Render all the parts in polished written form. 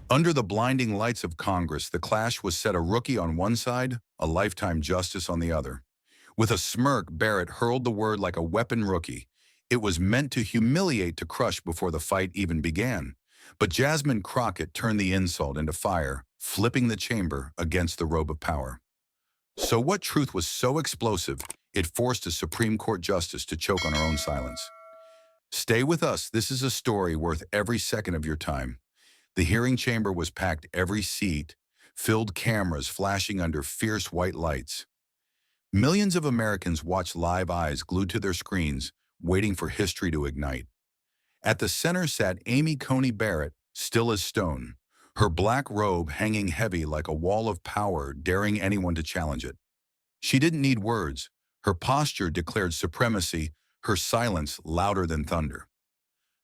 Under the blinding lights of Congress, the clash was set a rookie on one side, a lifetime justice on the other. With a smirk, Barrett hurled the word like a weapon rookie. It was meant to humiliate, to crush before the fight even began. But Jasmine Crockett turned the insult into fire, flipping the chamber against the robe of power. So what truth was so explosive, it forced a Supreme Court justice to choke on her own silence? Stay with us. This is a story worth every second of your time. The hearing chamber was packed, every seat filled, cameras flashing under fierce white lights. Millions of Americans watched, live eyes glued to their screens, waiting for history to ignite. At the center sat Amy Coney Barrett, still as stone, her black robe hanging heavy like a wall of power, daring anyone to challenge it. She didn't need words. Her posture declared supremacy, her silence louder than thunder.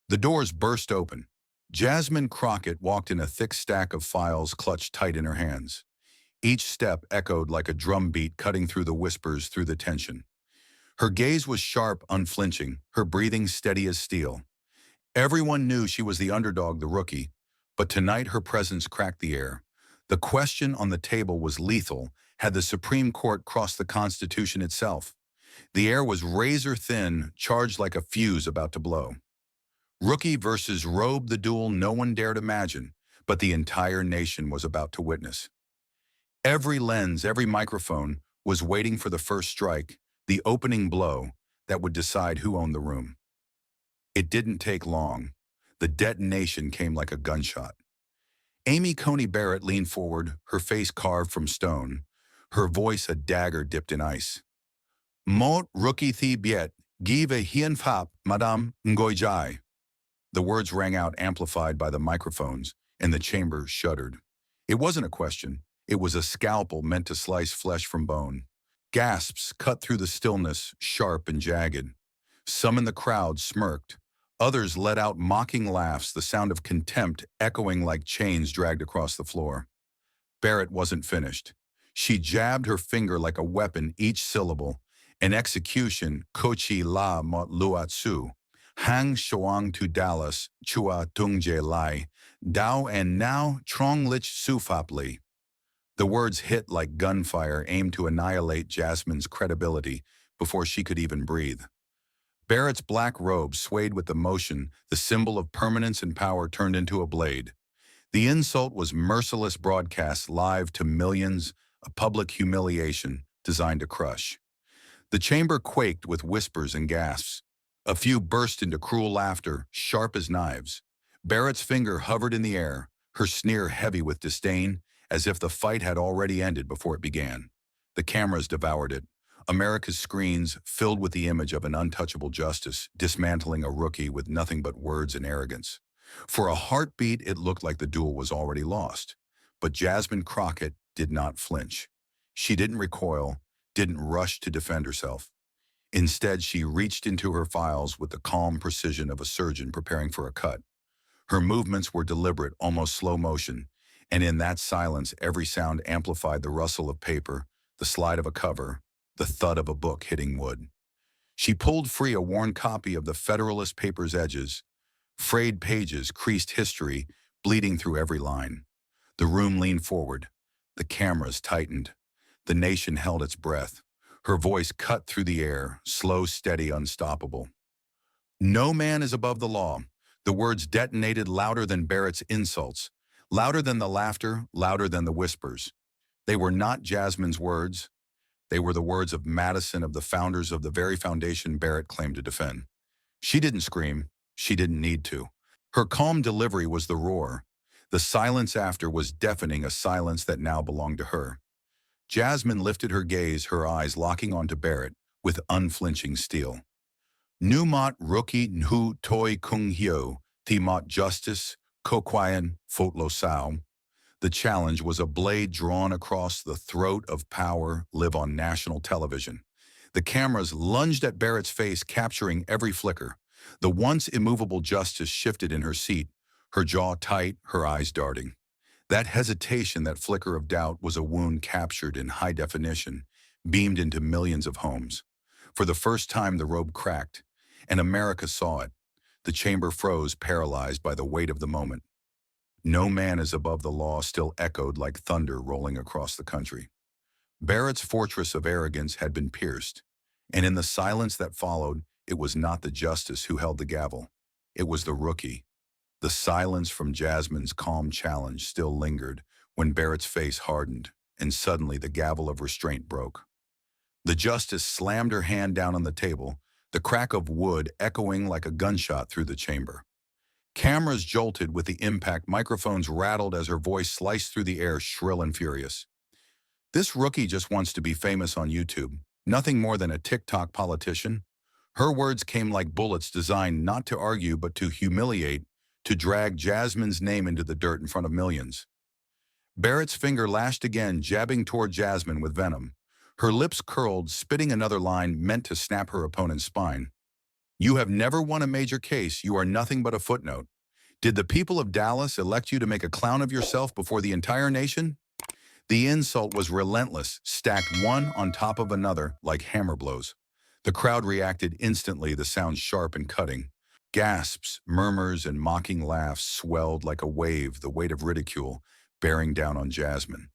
The doors burst open. Jasmine Crockett walked in, a thick stack of files clutched tight in her hands. Each step echoed like a drumbeat, cutting through the whispers, through the tension. Her gaze was sharp, unflinching, her breathing steady as steel. Everyone knew she was the underdog, the rookie, but tonight her presence cracked the air. The question on the table was lethal. Had the Supreme Court crossed the Constitution itself? The air was razor thin, charged like a fuse about to blow. Rookie versus robe, the duel no one dared imagine, but the entire nation was about to witness. Every lens, every microphone was waiting for the first strike, the opening blow that would decide who owned the room. It didn't take long. The detonation came like a gunshot. Amy Coney Barrett leaned forward, her face carved from stone, her voice a dagger dipped in ice. Mot rookie thi biet, give a hien fap, Madame Ngoijai. The words rang out, amplified by the microphones, and the chamber shuddered. It wasn't a question. It was a scalpel meant to slice flesh from bone. Gasps cut through the stillness, sharp and jagged. Some in the crowd smirked. Others let out mocking laughs, the sound of contempt echoing like chains dragged across the floor. Barrett wasn't finished. She jabbed her finger like a weapon, each syllable. An execution, kochi la mot luatsu. Hang shoang tu Dallas, chua tungje lai, dao and now trong lich sufapli. The words hit like gunfire, aimed to annihilate Jasmine's credibility before she could even breathe. Barrett's black robe swayed with the motion, the symbol of permanence and power turned into a blade. The insult was merciless, broadcast live to millions, a public humiliation designed to crush. The chamber quaked with whispers and gasps. A few burst into cruel laughter, sharp as knives. Barrett's finger hovered in the air, her sneer heavy with disdain, as if the fight had already ended before it began. The cameras devoured it. America's screens filled with the image of an untouchable justice, dismantling a rookie with nothing but words and arrogance. For a heartbeat, it looked like the duel was already lost. But Jasmine Crockett did not flinch. She didn't recoil, didn't rush to defend herself. Instead, she reached into her files with the calm precision of a surgeon preparing for a cut. Her movements were deliberate, almost slow motion, and in that silence, every sound amplified: the rustle of paper, the slide of a cover, the thud of a book hitting wood. She pulled free a worn copy of the Federalist Papers' edges. Frayed pages creased history, bleeding through every line. The room leaned forward. The cameras tightened. The nation held its breath. Her voice cut through the air, slow, steady, unstoppable. No man is above the law. The words detonated louder than Barrett's insults, louder than the laughter, louder than the whispers. They were not Jasmine's words. They were the words of Madison, of the founders of the very foundation Barrett claimed to defend. She didn't scream. She didn't need to. Her calm delivery was the roar. The silence after was deafening, a silence that now belonged to her. Jasmine lifted her gaze, her eyes locking onto Barrett with unflinching steel. Nu mot rookie nhu toi kung hyo, thi mot justice, koquian fot lo sao. The challenge was a blade drawn across the throat of power, live on national television. The cameras lunged at Barrett's face, capturing every flicker. The once immovable justice shifted in her seat, her jaw tight, her eyes darting. That hesitation, that flicker of doubt, was a wound captured in high definition, beamed into millions of homes. For the first time, the robe cracked, and America saw it. The chamber froze, paralyzed by the weight of the moment. "No man is above the law" still echoed like thunder rolling across the country. Barrett's fortress of arrogance had been pierced, and in the silence that followed, it was not the justice who held the gavel. It was the rookie. The silence from Jasmine's calm challenge still lingered when Barrett's face hardened, and suddenly the gavel of restraint broke. The justice slammed her hand down on the table, the crack of wood echoing like a gunshot through the chamber. Cameras jolted with the impact, microphones rattled as her voice sliced through the air, shrill and furious. "This rookie just wants to be famous on YouTube, nothing more than a TikTok politician." Her words came like bullets designed not to argue but to humiliate, to drag Jasmine's name into the dirt in front of millions. Barrett's finger lashed again, jabbing toward Jasmine with venom. Her lips curled, spitting another line meant to snap her opponent's spine. "You have never won a major case. You are nothing but a footnote. Did the people of Dallas elect you to make a clown of yourself before the entire nation?" The insult was relentless, stacked one on top of another like hammer blows. The crowd reacted instantly, the sound sharp and cutting. Gasps, murmurs, and mocking laughs swelled like a wave, the weight of ridicule bearing down on Jasmine.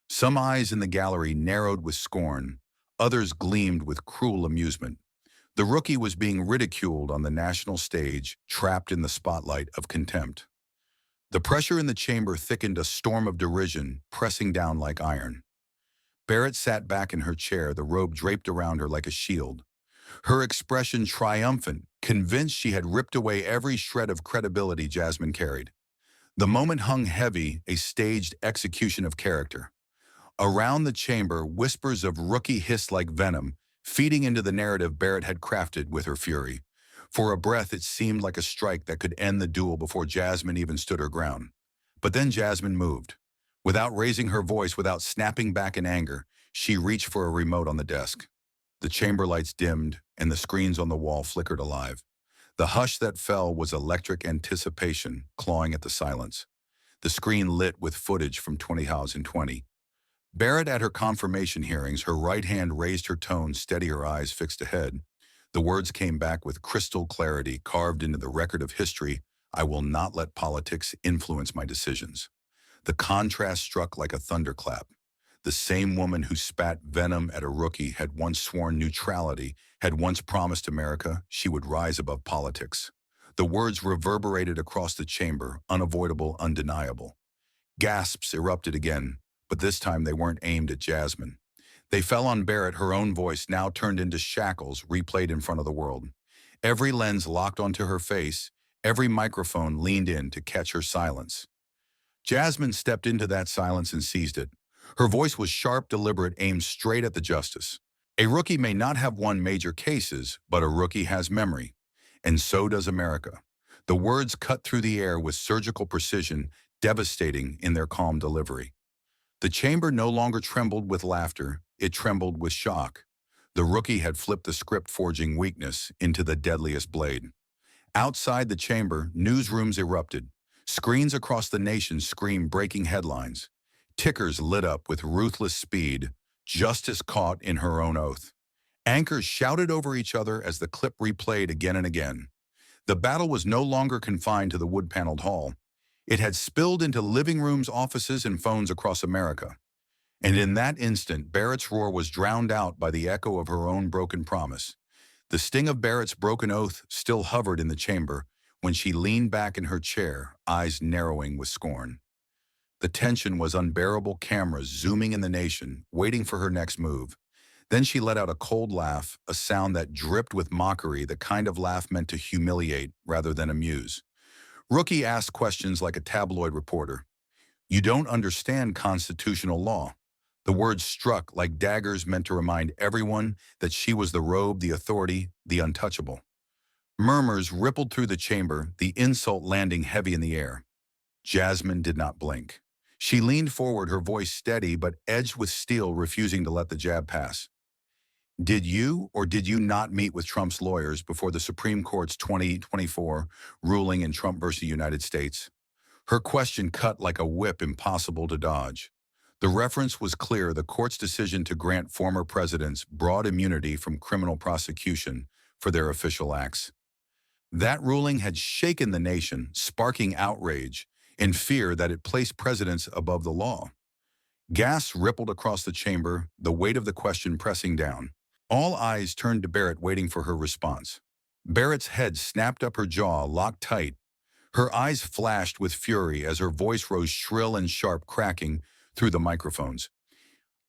Some eyes in the gallery narrowed with scorn, others gleamed with cruel amusement. The rookie was being ridiculed on the national stage, trapped in the spotlight of contempt. The pressure in the chamber thickened, a storm of derision, pressing down like iron. Barrett sat back in her chair, the robe draped around her like a shield. Her expression triumphant, convinced she had ripped away every shred of credibility Jasmine carried. The moment hung heavy, a staged execution of character. Around the chamber, whispers of rookie hissed like venom, feeding into the narrative Barrett had crafted with her fury. For a breath, it seemed like a strike that could end the duel before Jasmine even stood her ground. But then Jasmine moved. Without raising her voice, without snapping back in anger, she reached for a remote on the desk. The chamber lights dimmed, and the screens on the wall flickered alive. The hush that fell was electric anticipation, clawing at the silence. The screen lit with footage from 2020. Barrett at her confirmation hearings, her right hand raised, her tone steady, her eyes fixed ahead. The words came back with crystal clarity, carved into the record of history: "I will not let politics influence my decisions." The contrast struck like a thunderclap. The same woman who spat venom at a rookie had once sworn neutrality, had once promised America she would rise above politics. The words reverberated across the chamber, unavoidable, undeniable. Gasps erupted again, but this time they weren't aimed at Jasmine. They fell on Barrett, her own voice now turned into shackles, replayed in front of the world. Every lens locked onto her face, every microphone leaned in to catch her silence. Jasmine stepped into that silence and seized it. Her voice was sharp, deliberate, aimed straight at the justice. "A rookie may not have won major cases, but a rookie has memory. And so does America." The words cut through the air with surgical precision, devastating in their calm delivery. The chamber no longer trembled with laughter, it trembled with shock. The rookie had flipped the script, forging weakness into the deadliest blade. Outside the chamber, newsrooms erupted. Screens across the nation screamed breaking headlines. Tickers lit up with ruthless speed, justice caught in her own oath. Anchors shouted over each other as the clip replayed again and again. The battle was no longer confined to the wood-paneled hall. It had spilled into living rooms, offices, and phones across America. And in that instant, Barrett's roar was drowned out by the echo of her own broken promise. The sting of Barrett's broken oath still hovered in the chamber when she leaned back in her chair, eyes narrowing with scorn. The tension was unbearable, cameras zooming in the nation, waiting for her next move. Then she let out a cold laugh, a sound that dripped with mockery, the kind of laugh meant to humiliate rather than amuse. Rookie asked questions like a tabloid reporter. "You don't understand constitutional law." The words struck like daggers, meant to remind everyone that she was the robe, the authority, the untouchable. Murmurs rippled through the chamber, the insult landing heavy in the air. Jasmine did not blink. She leaned forward, her voice steady but edged with steel, refusing to let the jab pass. "Did you or did you not meet with Trump's lawyers before the Supreme Court's 2024 ruling in Trump versus United States?" Her question cut like a whip, impossible to dodge. The reference was clear: the court's decision to grant former presidents broad immunity from criminal prosecution for their official acts. That ruling had shaken the nation, sparking outrage. in fear that it placed presidents above the law. Gas rippled across the chamber, the weight of the question pressing down. All eyes turned to Barrett, waiting for her response. Barrett's head snapped up, her jaw locked tight. Her eyes flashed with fury as her voice rose shrill and sharp, cracking through the microphones.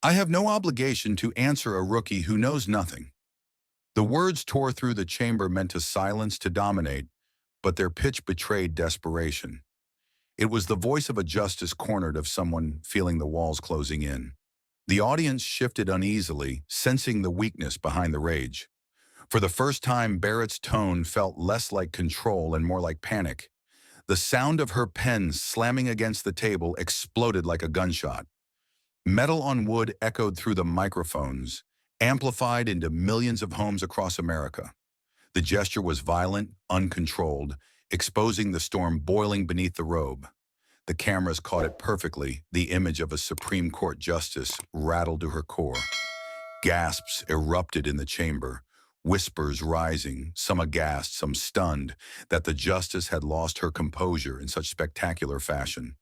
"I have no obligation to answer a rookie who knows nothing." The words tore through the chamber, meant to silence, to dominate, but their pitch betrayed desperation. It was the voice of a justice cornered, of someone feeling the walls closing in. The audience shifted uneasily, sensing the weakness behind the rage. For the first time, Barrett's tone felt less like control and more like panic. The sound of her pen slamming against the table exploded like a gunshot. Metal on wood echoed through the microphones, amplified into millions of homes across America. The gesture was violent, uncontrolled, exposing the storm boiling beneath the robe. The cameras caught it perfectly, the image of a Supreme Court justice rattled to her core. Gasps erupted in the chamber, whispers rising, some aghast, some stunned, that the justice had lost her composure in such spectacular fashion.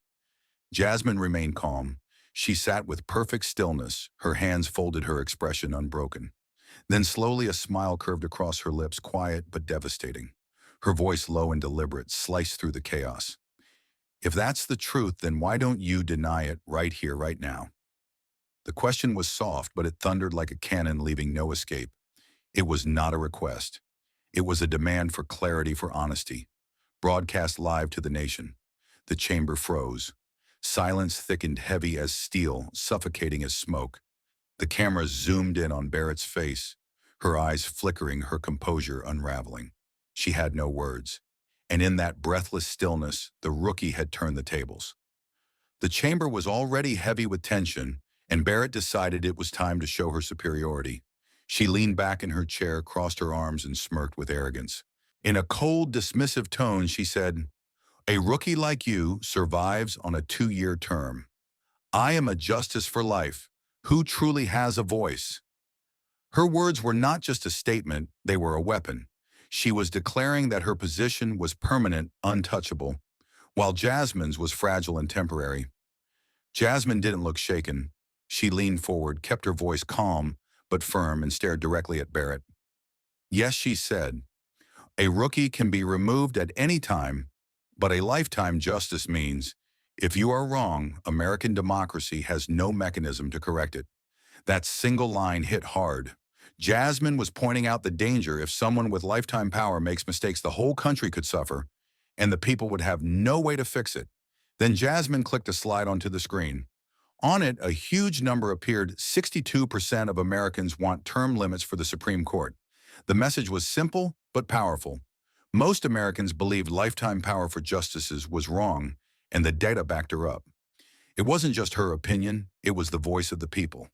Jasmine remained calm. She sat with perfect stillness, her hands folded, her expression unbroken. Then slowly a smile curved across her lips, quiet but devastating. Her voice low and deliberate, sliced through the chaos. "If that's the truth, then why don't you deny it right here, right now?" The question was soft, but it thundered like a cannon, leaving no escape. It was not a request. It was a demand for clarity, for honesty. Broadcast live to the nation. The chamber froze. Silence thickened, heavy as steel, suffocating as smoke. The camera zoomed in on Barrett's face, her eyes flickering, her composure unraveling. She had no words. And in that breathless stillness, the rookie had turned the tables. The chamber was already heavy with tension, and Barrett decided it was time to show her superiority. She leaned back in her chair, crossed her arms, and smirked with arrogance. In a cold, dismissive tone, she said, "A rookie like you survives on a 2-year term. I am a justice for life. Who truly has a voice?" Her words were not just a statement, they were a weapon. She was declaring that her position was permanent, untouchable, while Jasmine's was fragile and temporary. Jasmine didn't look shaken. She leaned forward, kept her voice calm but firm, and stared directly at Barrett. "Yes," she said, "a rookie can be removed at any time, but a lifetime justice means, if you are wrong, American democracy has no mechanism to correct it." That single line hit hard. Jasmine was pointing out the danger. If someone with lifetime power makes mistakes, the whole country could suffer, and the people would have no way to fix it. Then Jasmine clicked a slide onto the screen. On it, a huge number appeared. 62% of Americans want term limits for the Supreme Court. The message was simple but powerful. Most Americans believed lifetime power for justices was wrong, and the data backed her up. It wasn't just her opinion, it was the voice of the people.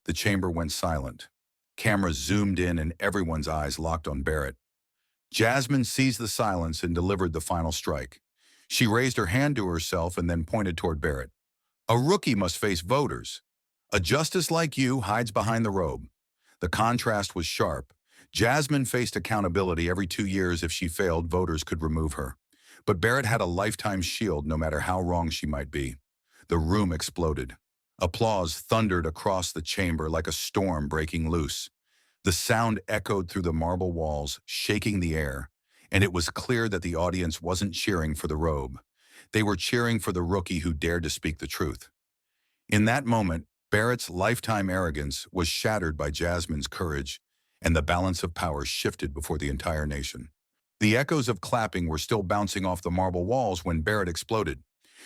The chamber went silent. Cameras zoomed in and everyone's eyes locked on Barrett. Jasmine seized the silence and delivered the final strike. She raised her hand to herself and then pointed toward Barrett. "A rookie must face voters. A justice like you hides behind the robe." The contrast was sharp. Jasmine faced accountability every 2 years. If she failed, voters could remove her. But Barrett had a lifetime shield, no matter how wrong she might be. The room exploded. Applause thundered across the chamber like a storm breaking loose. The sound echoed through the marble walls, shaking the air, and it was clear that the audience wasn't cheering for the robe. They were cheering for the rookie who dared to speak the truth. In that moment, Barrett's lifetime arrogance was shattered by Jasmine's courage, and the balance of power shifted before the entire nation. The echoes of clapping were still bouncing off the marble walls when Barrett exploded.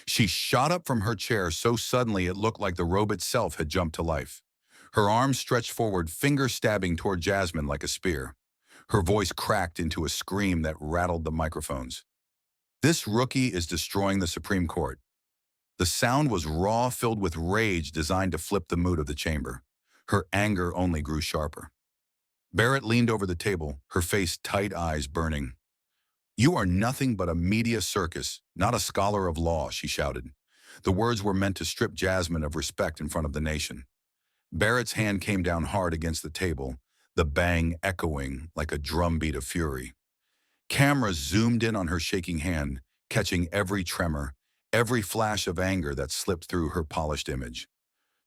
She shot up from her chair so suddenly it looked like the robe itself had jumped to life. Her arms stretched forward, fingers stabbing toward Jasmine like a spear. Her voice cracked into a scream that rattled the microphones. "This rookie is destroying the Supreme Court." The sound was raw, filled with rage designed to flip the mood of the chamber. Her anger only grew sharper. Barrett leaned over the table, her face tight, eyes burning. "You are nothing but a media circus, not a scholar of law," she shouted. The words were meant to strip Jasmine of respect in front of the nation. Barrett's hand came down hard against the table, the bang echoing like a drumbeat of fury. Cameras zoomed in on her shaking hand, catching every tremor, every flash of anger that slipped through her polished image.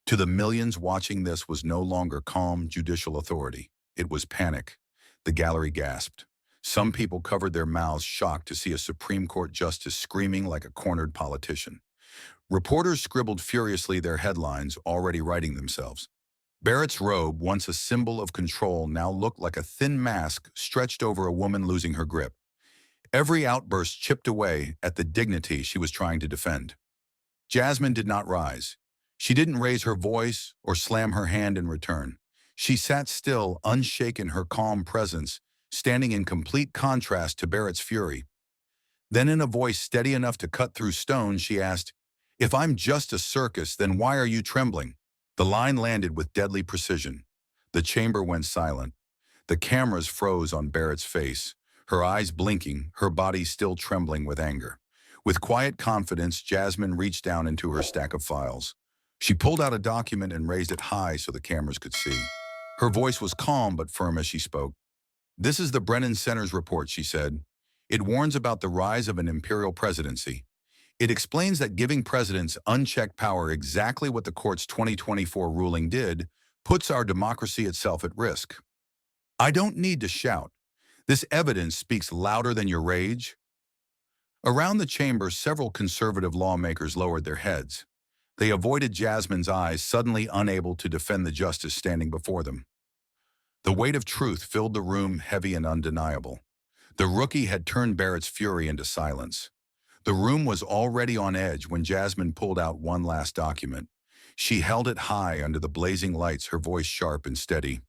To the millions watching, this was no longer calm judicial authority. It was panic. The gallery gasped. Some people covered their mouths, shocked to see a Supreme Court justice screaming like a cornered politician. Reporters scribbled furiously, their headlines already writing themselves. Barrett's robe, once a symbol of control, now looked like a thin mask stretched over a woman losing her grip. Every outburst chipped away at the dignity she was trying to defend. Jasmine did not rise. She didn't raise her voice or slam her hand in return. She sat still, unshaken, her calm presence standing in complete contrast to Barrett's fury. Then, in a voice steady enough to cut through stone, she asked, "If I'm just a circus, then why are you trembling?" The line landed with deadly precision. The chamber went silent. The cameras froze on Barrett's face, her eyes blinking, her body still trembling with anger. With quiet confidence, Jasmine reached down into her stack of files. She pulled out a document and raised it high so the cameras could see. Her voice was calm but firm as she spoke. "This is the Brennan Center's report," she said. "It warns about the rise of an imperial presidency. It explains that giving presidents unchecked power, exactly what the court's 2024 ruling did, puts our democracy itself at risk." I don't need to shout. This evidence speaks louder than your rage. Around the chamber, several conservative lawmakers lowered their heads. They avoided Jasmine's eyes, suddenly unable to defend the justice standing before them. The weight of truth filled the room, heavy and undeniable. The rookie had turned Barrett's fury into silence. The room was already on edge when Jasmine pulled out one last document. She held it high under the blazing lights, her voice sharp and steady.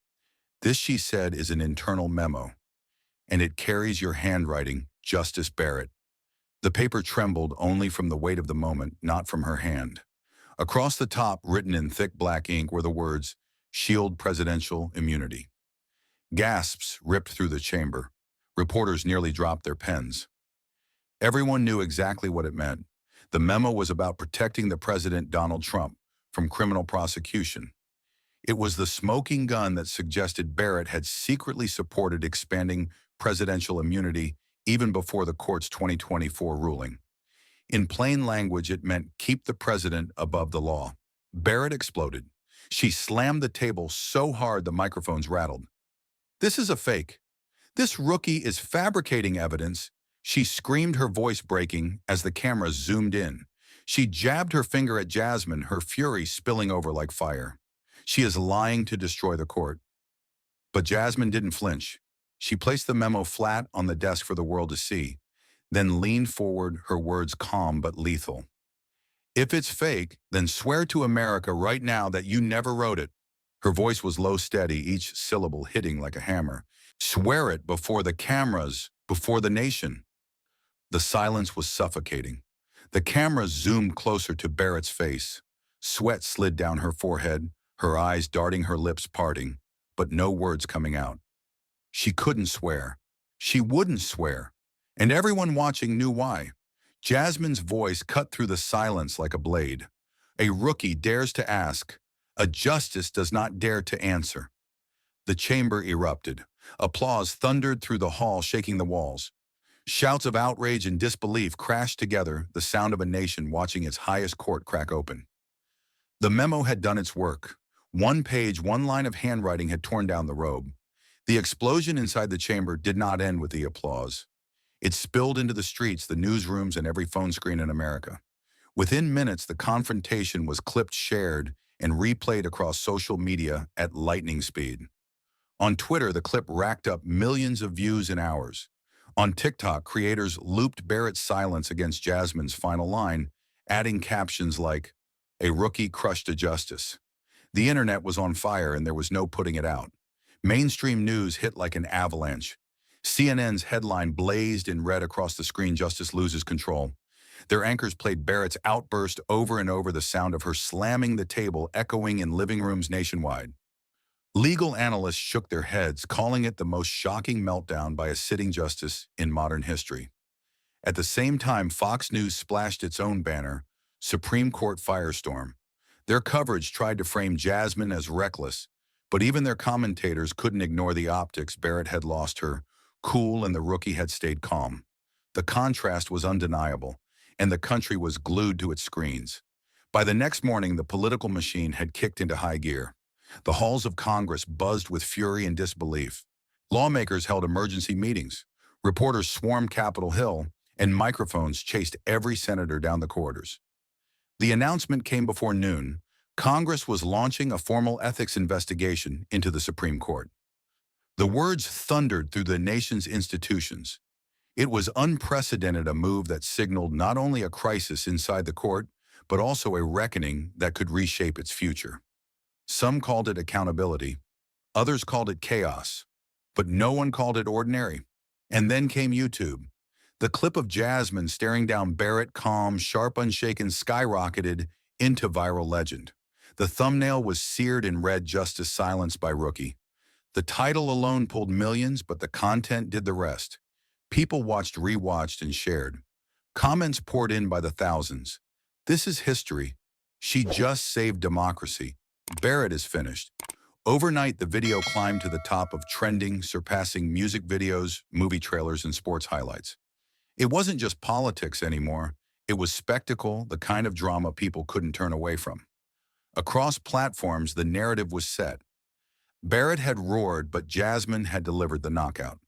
"This," she said, "is an internal memo, and it carries your handwriting, Justice Barrett." The paper trembled only from the weight of the moment, not from her hand. Across the top, written in thick black ink, were the words, "Shield presidential immunity." Gasps ripped through the chamber. Reporters nearly dropped their pens. Everyone knew exactly what it meant. The memo was about protecting the president, Donald Trump, from criminal prosecution. It was the smoking gun that suggested Barrett had secretly supported expanding presidential immunity even before the court's 2024 ruling. In plain language, it meant keep the president above the law. Barrett exploded. She slammed the table so hard the microphones rattled. "This is a fake. This rookie is fabricating evidence," she screamed, her voice breaking as the camera zoomed in. She jabbed her finger at Jasmine, her fury spilling over like fire. "She is lying to destroy the court." But Jasmine didn't flinch. She placed the memo flat on the desk for the world to see, then leaned forward, her words calm but lethal. "If it's fake, then swear to America right now that you never wrote it." Her voice was low, steady, each syllable hitting like a hammer. "Swear it before the cameras, before the nation." The silence was suffocating. The cameras zoomed closer to Barrett's face. Sweat slid down her forehead, her eyes darting, her lips parting, but no words coming out. She couldn't swear. She wouldn't swear. And everyone watching knew why. Jasmine's voice cut through the silence like a blade. "A rookie dares to ask. A justice does not dare to answer." The chamber erupted. Applause thundered through the hall, shaking the walls. Shouts of outrage and disbelief crashed together, the sound of a nation watching its highest court crack open. The memo had done its work. One page, one line of handwriting had torn down the robe. The explosion inside the chamber did not end with the applause. It spilled into the streets, the newsrooms, and every phone screen in America. Within minutes, the confrontation was clipped, shared, and replayed across social media at lightning speed. On Twitter, the clip racked up millions of views in hours. On TikTok, creators looped Barrett's silence against Jasmine's final line, adding captions like, "A rookie crushed a justice." The internet was on fire and there was no putting it out. Mainstream news hit like an avalanche. CNN's headline blazed in red across the screen, "Justice loses control." Their anchors played Barrett's outburst over and over, the sound of her slamming the table echoing in living rooms nationwide. Legal analysts shook their heads, calling it the most shocking meltdown by a sitting justice in modern history. At the same time, Fox News splashed its own banner, "Supreme Court Firestorm." Their coverage tried to frame Jasmine as reckless, but even their commentators couldn't ignore the optics. Barrett had lost her cool and the rookie had stayed calm. The contrast was undeniable. and the country was glued to its screens. By the next morning, the political machine had kicked into high gear. The halls of Congress buzzed with fury and disbelief. Lawmakers held emergency meetings. Reporters swarmed Capitol Hill, and microphones chased every senator down the corridors. The announcement came before noon. Congress was launching a formal ethics investigation into the Supreme Court. The words thundered through the nation's institutions. It was unprecedented, a move that signaled not only a crisis inside the court, but also a reckoning that could reshape its future. Some called it accountability, others called it chaos, but no one called it ordinary. And then came YouTube. The clip of Jasmine staring down Barrett, calm, sharp, unshaken, skyrocketed into viral legend. The thumbnail was seared in red, "Justice Silenced by Rookie." The title alone pulled millions, but the content did the rest. People watched, rewatched, and shared. Comments poured in by the thousands. "This is history. She just saved democracy. Barrett is finished." Overnight, the video climbed to the top of trending, surpassing music videos, movie trailers, and sports highlights. It wasn't just politics anymore. It was spectacle, the kind of drama people couldn't turn away from. Across platforms, the narrative was set. Barrett had roared, but Jasmine had delivered the knockout.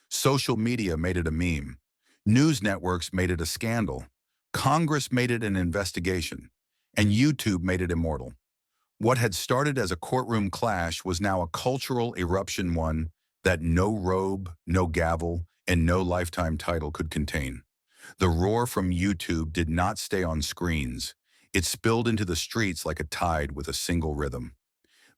Social media made it a meme. News networks made it a scandal. Congress made it an investigation. And YouTube made it immortal. What had started as a courtroom clash was now a cultural eruption, one that no robe, no gavel, and no lifetime title could contain. The roar from YouTube did not stay on screens. It spilled into the streets like a tide with a single rhythm.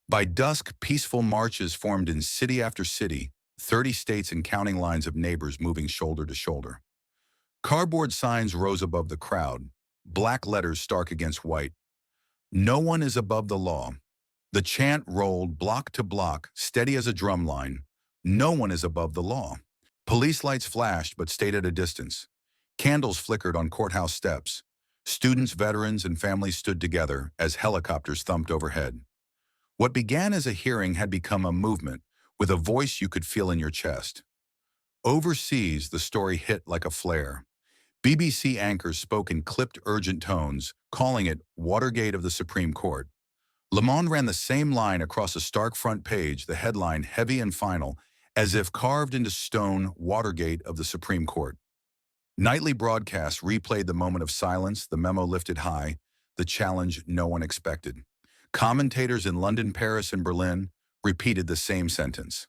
By dusk, peaceful marches formed in city after city, 30 states and counting, lines of neighbors moving shoulder to shoulder. Cardboard signs rose above the crowd, black letters stark against white. "No one is above the law." The chant rolled block to block, steady as a drum line. No one is above the law. Police lights flashed but stayed at a distance. Candles flickered on courthouse steps. Students, veterans, and families stood together as helicopters thumped overhead. What began as a hearing had become a movement, with a voice you could feel in your chest. Overseas, the story hit like a flare. BBC anchors spoke in clipped, urgent tones, calling it Watergate of the Supreme Court. Le Monde ran the same line across a stark front page, the headline heavy and final, as if carved into stone, Watergate of the Supreme Court. Nightly broadcasts replayed the moment of silence, the memo lifted high, the challenge no one expected. Commentators in London, Paris, and Berlin repeated the same sentence.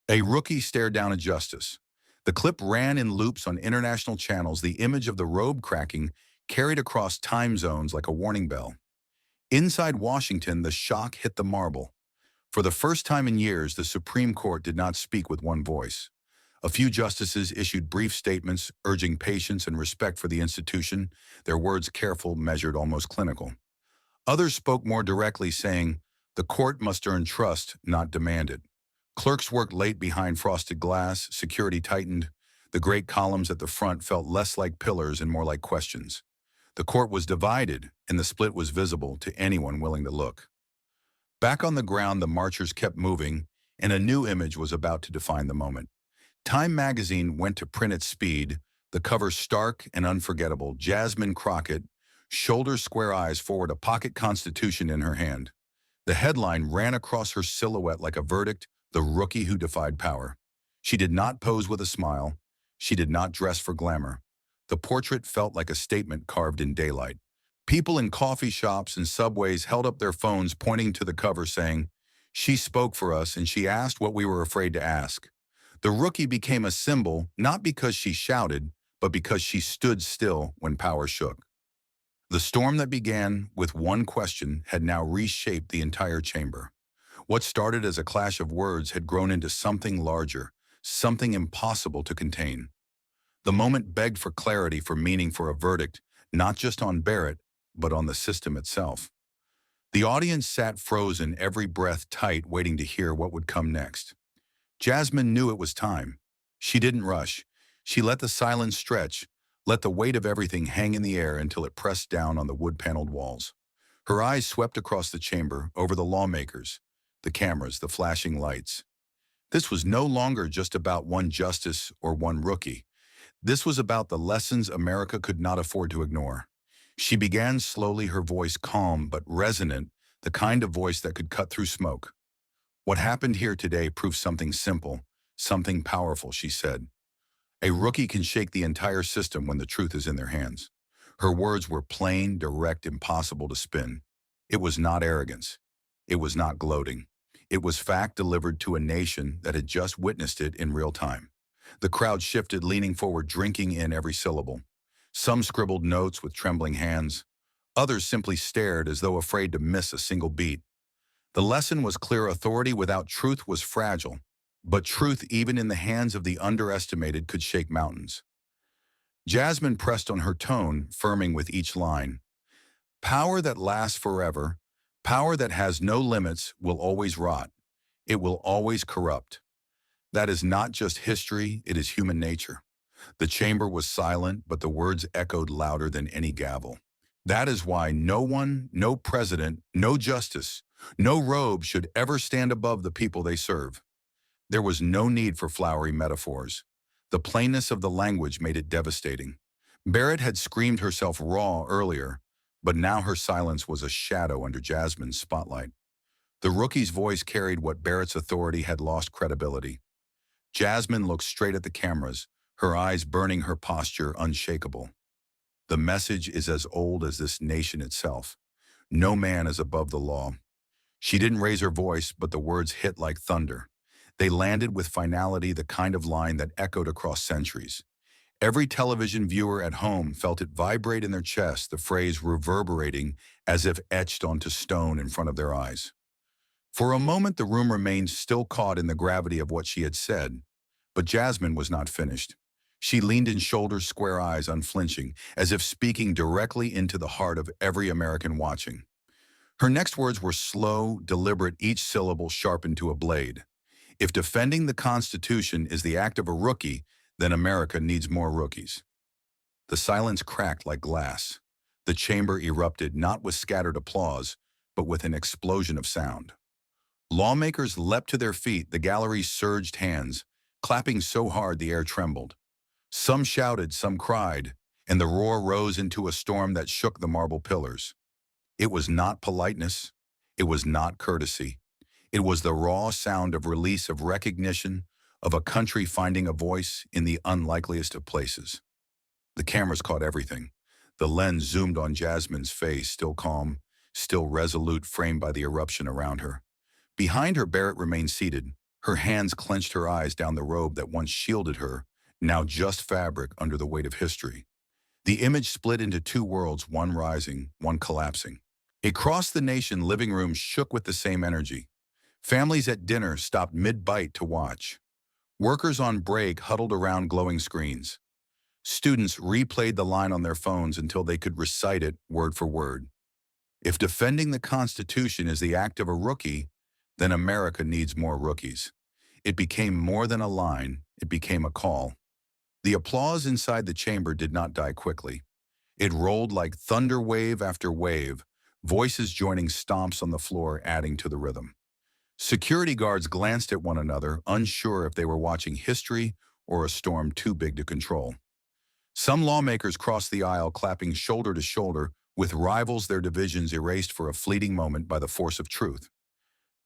A rookie stared down at justice. The clip ran in loops on international channels, the image of the robe cracking carried across time zones like a warning bell. Inside Washington, the shock hit the marble. For the first time in years, the Supreme Court did not speak with one voice. A few justices issued brief statements urging patience and respect for the institution, their words careful, measured, almost clinical. Others spoke more directly, saying, "The court must earn trust, not demand it." Clerks worked late behind frosted glass, security tightened. The great columns at the front felt less like pillars and more like questions. The court was divided, and the split was visible to anyone willing to look. Back on the ground, the marchers kept moving, and a new image was about to define the moment. Time magazine went to print at speed, the cover stark and unforgettable. Jasmine Crockett, shoulders square, eyes forward, a pocket constitution in her hand. The headline ran across her silhouette like a verdict, the rookie who defied power. She did not pose with a smile. She did not dress for glamour. The portrait felt like a statement carved in daylight. People in coffee shops and subways held up their phones pointing to the cover saying, "She spoke for us and she asked what we were afraid to ask." The rookie became a symbol not because she shouted, but because she stood still when power shook. The storm that began with one question had now reshaped the entire chamber. What started as a clash of words had grown into something larger, something impossible to contain. The moment begged for clarity, for meaning, for a verdict, not just on Barrett, but on the system itself. The audience sat frozen, every breath tight, waiting to hear what would come next. Jasmine knew it was time. She didn't rush. She let the silence stretch, let the weight of everything hang in the air until it pressed down on the wood-paneled walls. Her eyes swept across the chamber, over the lawmakers, the cameras, the flashing lights. This was no longer just about one justice or one rookie. This was about the lessons America could not afford to ignore. She began slowly, her voice calm but resonant, the kind of voice that could cut through smoke. What happened here today proves something simple, something powerful, she said. A rookie can shake the entire system when the truth is in their hands. Her words were plain, direct, impossible to spin. It was not arrogance. It was not gloating. It was fact delivered to a nation that had just witnessed it in real time. The crowd shifted, leaning forward, drinking in every syllable. Some scribbled notes with trembling hands. Others simply stared as though afraid to miss a single beat. The lesson was clear: authority without truth was fragile, but truth, even in the hands of the underestimated, could shake mountains. Jasmine pressed on her tone, firming with each line. Power that lasts forever, power that has no limits, will always rot. It will always corrupt. That is not just history, it is human nature. The chamber was silent, but the words echoed louder than any gavel. That is why no one, no president, no justice, no robe should ever stand above the people they serve. There was no need for flowery metaphors. The plainness of the language made it devastating. Barrett had screamed herself raw earlier, but now her silence was a shadow under Jasmine's spotlight. The rookie's voice carried what Barrett's authority had lost credibility. Jasmine looked straight at the cameras, her eyes burning, her posture unshakable. The message is as old as this nation itself. No man is above the law. She didn't raise her voice, but the words hit like thunder. They landed with finality, the kind of line that echoed across centuries. Every television viewer at home felt it vibrate in their chest, the phrase reverberating as if etched onto stone in front of their eyes. For a moment, the room remained still, caught in the gravity of what she had said. But Jasmine was not finished. She leaned in, shoulders square, eyes unflinching, as if speaking directly into the heart of every American watching. Her next words were slow, deliberate, each syllable sharpened to a blade. If defending the Constitution is the act of a rookie, then America needs more rookies. The silence cracked like glass. The chamber erupted, not with scattered applause, but with an explosion of sound. Lawmakers leapt to their feet, the gallery surged, hands clapping so hard the air trembled. Some shouted, some cried, and the roar rose into a storm that shook the marble pillars. It was not politeness. It was not courtesy. It was the raw sound of release, of recognition, of a country finding a voice in the unlikeliest of places. The cameras caught everything. The lens zoomed on Jasmine's face, still calm, still resolute, framed by the eruption around her. Behind her, Barrett remained seated, her hands clenched, her eyes down the robe that once shielded her, now just fabric under the weight of history. The image split into two worlds, one rising, one collapsing. Across the nation, living rooms shook with the same energy. Families at dinner stopped mid-bite to watch. Workers on break huddled around glowing screens. Students replayed the line on their phones until they could recite it word for word. If defending the Constitution is the act of a rookie, then America needs more rookies. It became more than a line, it became a call. The applause inside the chamber did not die quickly. It rolled like thunder, wave after wave, voices joining, stomps on the floor adding to the rhythm. Security guards glanced at one another, unsure if they were watching history or a storm too big to control. Some lawmakers crossed the aisle, clapping shoulder to shoulder with rivals, their divisions erased for a fleeting moment by the force of truth.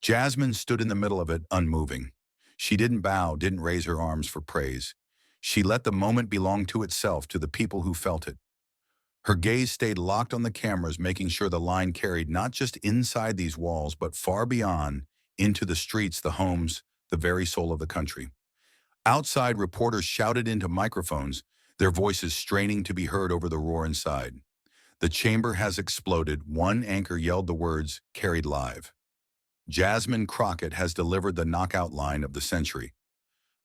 Jasmine stood in the middle of it, unmoving. She didn't bow, didn't raise her arms for praise. She let the moment belong to itself, to the people who felt it. Her gaze stayed locked on the cameras, making sure the line carried not just inside these walls, but far beyond, into the streets, the homes, the very soul of the country. Outside, reporters shouted into microphones, their voices straining to be heard over the roar inside. The chamber has exploded, one anchor yelled the words, carried live. Jasmine Crockett has delivered the knockout line of the century.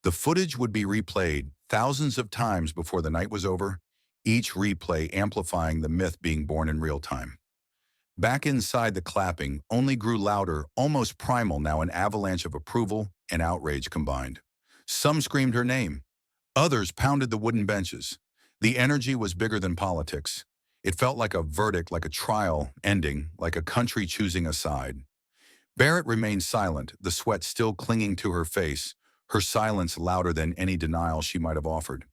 The footage would be replayed thousands of times before the night was over, each replay amplifying the myth being born in real time. Back inside, the clapping only grew louder, almost primal now, an avalanche of approval and outrage combined. Some screamed her name. Others pounded the wooden benches. The energy was bigger than politics. It felt like a verdict, like a trial ending, like a country choosing a side. Barrett remained silent, the sweat still clinging to her face, her silence louder than any denial she might have offered.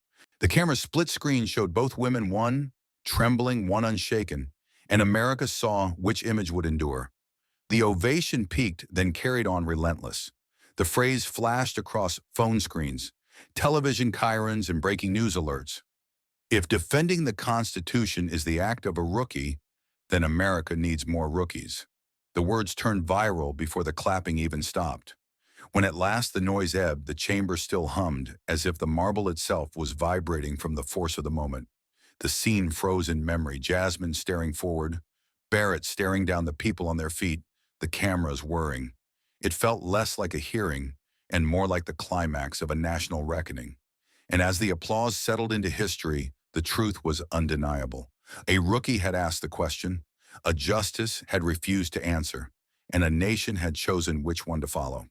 The camera's split screen showed both women, one trembling, one unshaken, and America saw which image would endure. The ovation peaked, then carried on relentless. The phrase flashed across phone screens, television chyrons, and breaking news alerts. If defending the Constitution is the act of a rookie, then America needs more rookies. The words turned viral before the clapping even stopped. When at last the noise ebbed, the chamber still hummed, as if the marble itself was vibrating from the force of the moment. The scene froze in memory, Jasmine staring forward, Barrett staring down the people on their feet, the cameras whirring. It felt less like a hearing and more like the climax of a national reckoning. And as the applause settled into history, the truth was undeniable. A rookie had asked the question, a justice had refused to answer, and a nation had chosen which one to follow.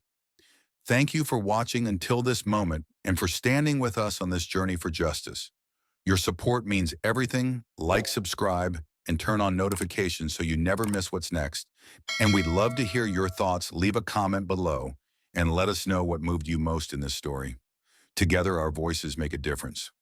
Thank you for watching until this moment and for standing with us on this journey for justice. Your support means everything. Like, subscribe, and turn on notifications so you never miss what's next. And we'd love to hear your thoughts. Leave a comment below and let us know what moved you most in this story. Together, our voices make a difference.